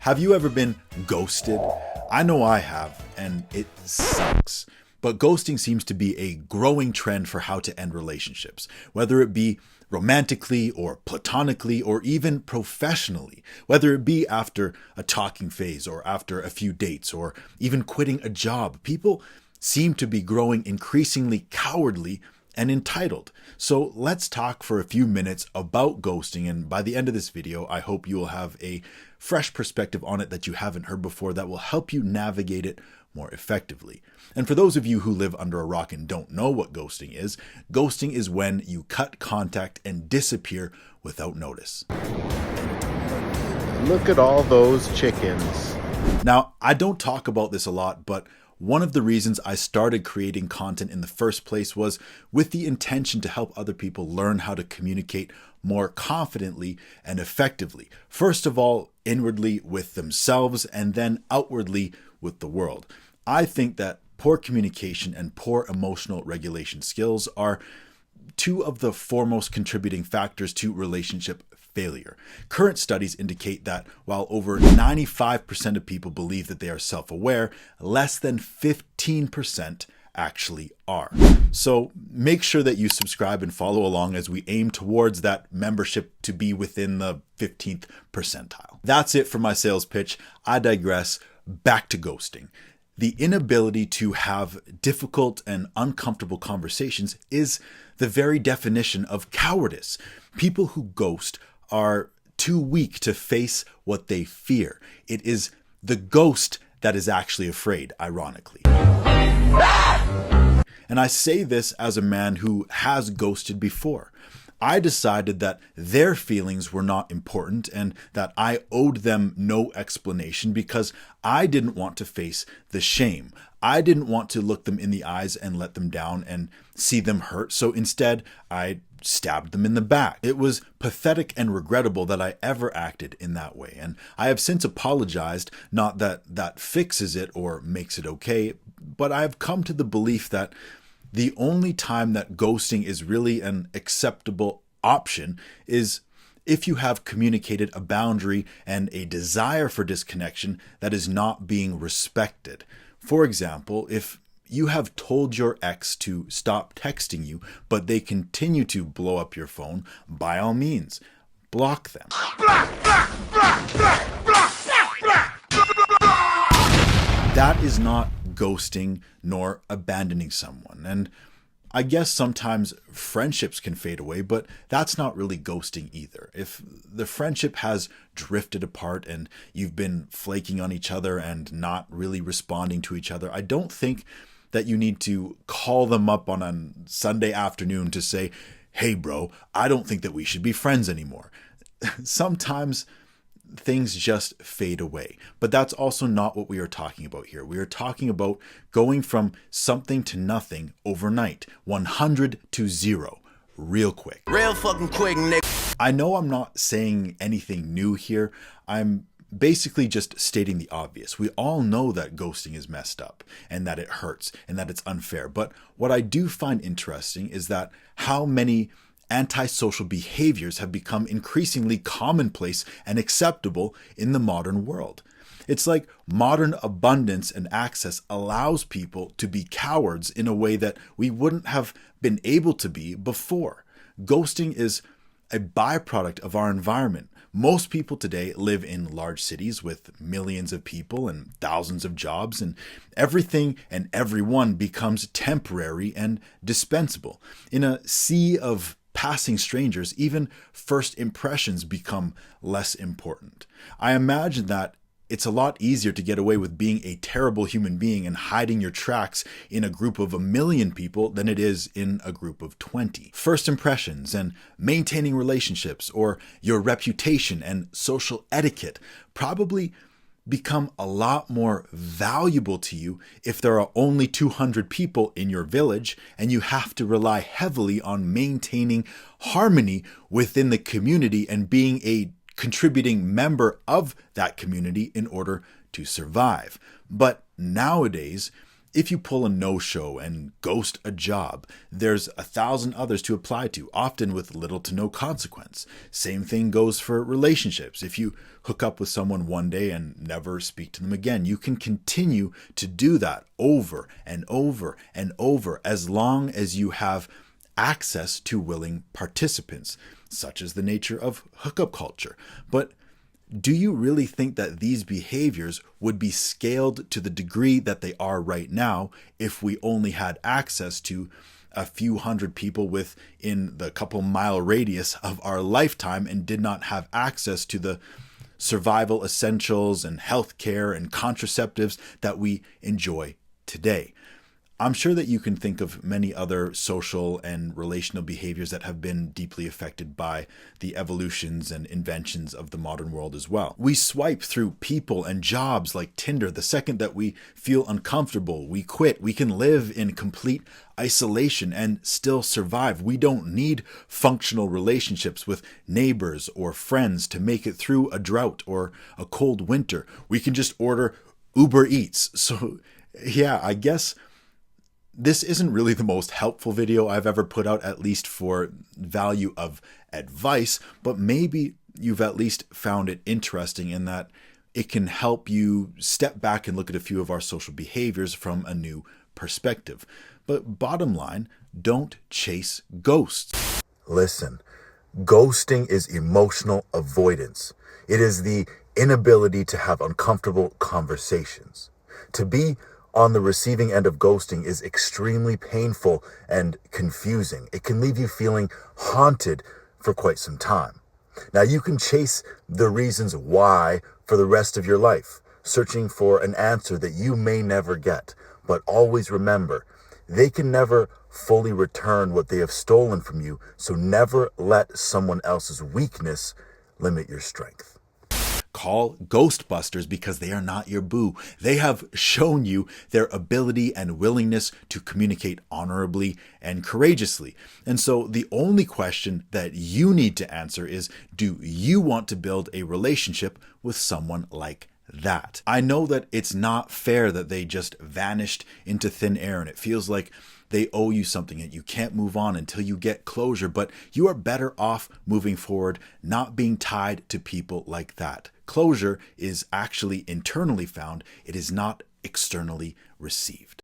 Have you ever been ghosted? I know I have, and it sucks. But ghosting seems to be a growing trend for how to end relationships, whether it be romantically or platonically or even professionally, whether it be after a talking phase or after a few dates or even quitting a job. People seem to be growing increasingly cowardly and entitled. So let's talk for a few minutes about ghosting, and by the end of this video, I hope you will have a fresh perspective on it that you haven't heard before that will help you navigate it more effectively. And for those of you who live under a rock and don't know what ghosting is when you cut contact and disappear without notice. Look at all those chickens. Now, I don't talk about this a lot, but one of the reasons I started creating content in the first place was with the intention to help other people learn how to communicate more confidently and effectively. First of all, inwardly with themselves, and then outwardly with the world. I think that poor communication and poor emotional regulation skills are two of the foremost contributing factors to relationship failure. Current studies indicate that while over 95% of people believe that they are self-aware, less than 15% actually are. So make sure that you subscribe and follow along as we aim towards that membership to be within the 15th percentile. That's it for my sales pitch. I digress. Back to ghosting. The inability to have difficult and uncomfortable conversations is the very definition of cowardice. People who ghost are too weak to face what they fear. It is the ghost that is actually afraid, ironically. And I say this as a man who has ghosted before. I decided that their feelings were not important and that I owed them no explanation because I didn't want to face the shame. I didn't want to look them in the eyes and let them down and see them hurt. So instead, I stabbed them in the back. It was pathetic and regrettable that I ever acted in that way. And I have since apologized, not that that fixes it or makes it okay, but I have come to the belief that the only time that ghosting is really an acceptable option is if you have communicated a boundary and a desire for disconnection that is not being respected. For example, if you have told your ex to stop texting you, but they continue to blow up your phone, by all means, block them. That is not ghosting nor abandoning someone. And I guess sometimes friendships can fade away, but that's not really ghosting either. If the friendship has drifted apart and you've been flaking on each other and not really responding to each other, I don't think that you need to call them up on a Sunday afternoon to say, hey bro, I don't think that we should be friends anymore. Sometimes things just fade away. But that's also not what we are talking about here. We are talking about going from something to nothing overnight, 100 to 0, real quick. Real fucking quick, nigga. I know I'm not saying anything new here. I'm basically just stating the obvious. We all know that ghosting is messed up and that it hurts and that it's unfair. But what I do find interesting is that how many antisocial behaviors have become increasingly commonplace and acceptable in the modern world. It's like modern abundance and access allows people to be cowards in a way that we wouldn't have been able to be before. Ghosting is a byproduct of our environment. Most people today live in large cities with millions of people and thousands of jobs, and everything and everyone becomes temporary and dispensable. In a sea of passing strangers, even first impressions become less important. I imagine that it's a lot easier to get away with being a terrible human being and hiding your tracks in a group of 1 million people than it is in a group of 20. First impressions and maintaining relationships or your reputation and social etiquette probably become a lot more valuable to you if there are only 200 people in your village and you have to rely heavily on maintaining harmony within the community and being a contributing member of that community in order to survive. But nowadays, If you pull a no-show and ghost a job, there's 1,000 others to apply to, often with little to no consequence. Same thing goes for relationships. If you hook up with someone one day and never speak to them again, you can continue to do that over and over and over as long as you have access to willing participants, such as the nature of hookup culture. But do you really think that these behaviors would be scaled to the degree that they are right now if we only had access to a few hundred people within the couple mile radius of our lifetime and did not have access to the survival essentials and healthcare and contraceptives that we enjoy today? I'm sure that you can think of many other social and relational behaviors that have been deeply affected by the evolutions and inventions of the modern world as well. We swipe through people and jobs like Tinder. The second that we feel uncomfortable, we quit. We can live in complete isolation and still survive. We don't need functional relationships with neighbors or friends to make it through a drought or a cold winter. We can just order Uber Eats. So yeah, I guess this isn't really the most helpful video I've ever put out, at least for value of advice, but maybe you've at least found it interesting in that it can help you step back and look at a few of our social behaviors from a new perspective. But bottom line, don't chase ghosts. Listen, ghosting is emotional avoidance. It is the inability to have uncomfortable conversations. To be on the receiving end of ghosting is extremely painful and confusing. It can leave you feeling haunted for quite some time. Now, you can chase the reasons why for the rest of your life, searching for an answer that you may never get. But always remember, they can never fully return what they have stolen from you, so never let someone else's weakness limit your strength. Call Ghostbusters because they are not your boo. They have shown you their ability and willingness to communicate honorably and courageously. And so the only question that you need to answer is, do you want to build a relationship with someone like that? I know that it's not fair that they just vanished into thin air and it feels like they owe you something and you can't move on until you get closure, but you are better off moving forward, not being tied to people like that. Closure is actually internally found. It is not externally received.